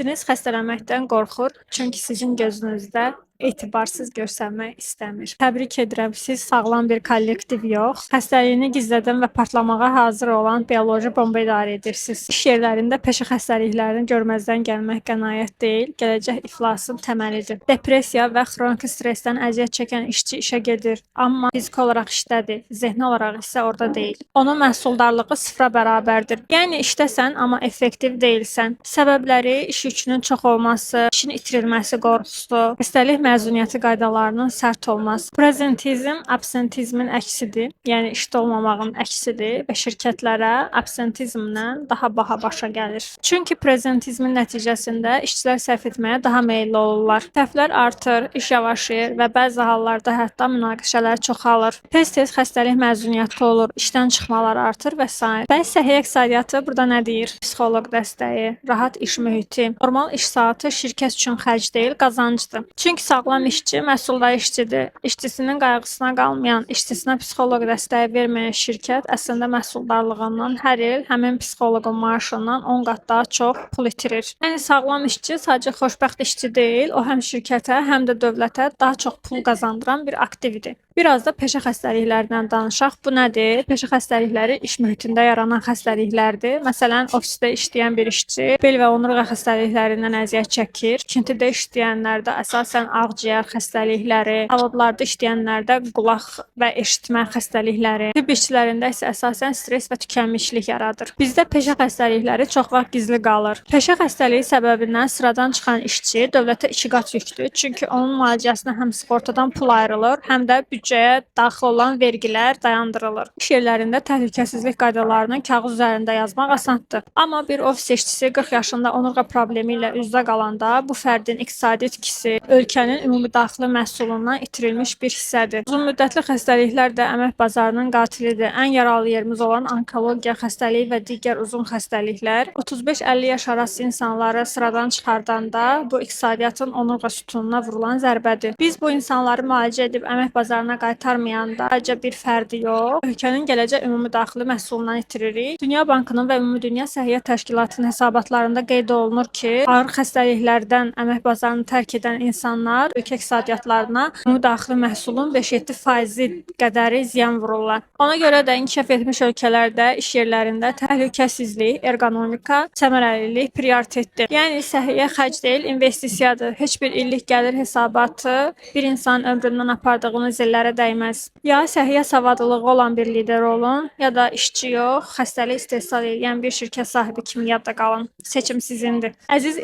İşçiniz xəstələnməkdən qorxur, çünki sizin gözünüzdə etibarsız görsənmək istəmir. Təbrik edirəm, siz sağlam bir kollektiv yox, xəstəliyini gizlədən və patlamağa hazır olan bioloji bomba idarə edirsiniz. İş yerlərində peşə xəstəliklərini görməzdən gəlmək qənaət deyil, gələcək iflasın təməlidir. Depressiya və xroniki stressdən əziyyət çəkən işçi işə gedir, amma fiziki olaraq işdədir, zehni olaraq isə orada deyil. Onun məhsuldarlığı sıfıra bərabərdir. Yəni işdəsən, amma effektiv deyilsən. Səbəbləri iş yükünün çox olması, işin itirilməsi qorxusu, xəstəlik məzuniyyəti qaydalarının sərt olması. Prezentizm absentizmin əksidir, yəni işdə olmamağın əksidir və şirkətlərə absentizmlə daha baha başa gəlir. Çünki prezentizmin nəticəsində işçilər səhv etməyə daha meylli olurlar. Səhvlər artır, iş yavaşıyır və bəzi hallarda hətta münaqişələr çoxalır. Tez-tez xəstəlik məzuniyyəti olur, işdən çıxmalar artır və s. Bəs səhiyyə iqtisadiyyatı burada nə deyir? Psixoloq dəstəyi, rahat iş mühiti, normal iş saatı şirkət üçün xərc deyil, qazancdır. Çünki sağlam işçi məhsuldar işçidir. İşçisinin qayğısına qalmayan, işçisinə psixoloq dəstəyi verməyən şirkət əslində məhsuldarlığından hər il həmin psixoloqun maaşından 10 qat daha çox pul itirir. Yəni sağlam işçi sadəcə xoşbəxt işçi deyil, o həm şirkətə, həm də dövlətə daha çox pul qazandıran bir aktivdir. Biraz da peşə xəstəliklərindən danışaq. Bu nədir? Peşə xəstəlikləri iş mühitində yaranan xəstəliklərdir. Məsələn, ofisdə işləyən bir işçi bel və onurğa xəstəliklərindən əziyyət çəkir. Tikintidə işləyənlərdə əsasən ağciyər xəstəlikləri, zavodlarda işləyənlərdə qulaq və eşitmə xəstəlikləri, tibb işçilərində isə əsasən stress və tükənmişlik yaradır. Bizdə peşə xəstəlikləri çox vaxt gizli qalır. Peşə xəstəliyi səbəbindən sıradan çıxan işçi dövlətə 2 qat yükdür. Çünki onun müalicəsinə həm sığortadan pul ayrılır, həm də büdcəyə daxil olan vergilər dayandırılır. İş yerlərində təhlükəsizlik qaydalarını kağız üzərində yazmaq asandır. Amma bir ofis işçisi 40 yaşında onurğa problemi ilə üz-üzə qalanda bu fərdin iqtisadi itkisi ölkənin ümumdaxili məhsulundan itirilmiş bir hissədir. Uzunmüddətli xəstəliklər də əmək bazarının qatilidir. Ən yaralı yerimiz olan onkologiya xəstəliyi və digər uzun xəstəliklər 35-50 yaş arası insanları sıradan çıxardanda bu iqtisadiyyatın onurğa sütununa vurulan zərbədir. Biz bu insanları müalicə edib əmək bazarına qaytarmayanda sadəcə bir fərdi yox, ölkənin gələcək ümumdaxili məhsulundan itiririk. Dünya Bankının və Ümumdünya Səhiyyə Təşkilatının hesabatlarında qeyd olunur ki, ağır xəstəliklərdən əmək bazarını tərk edən insanlar ölkə iqtisadiyyatlarına ümumdaxili məhsulun 5-7% qədəri ziyan vururlar. Ona görə də inkişaf etmiş ölkələrdə iş yerlərində təhlükəsizlik, ergonomika, səmərəlilik prioritetdir. Yəni səhiyyə xərc deyil, investisiyadır. Heç bir illik gəlir hesabatı bir insanın ömründən apardığınız illərə dəyməz. Ya səhiyyə savadlılığı olan bir lider olun, ya da işçi yox, xəstəlik istehsal edən bir şirkət sahibi kimi yadda qalın. Seçim sizindir. Əziz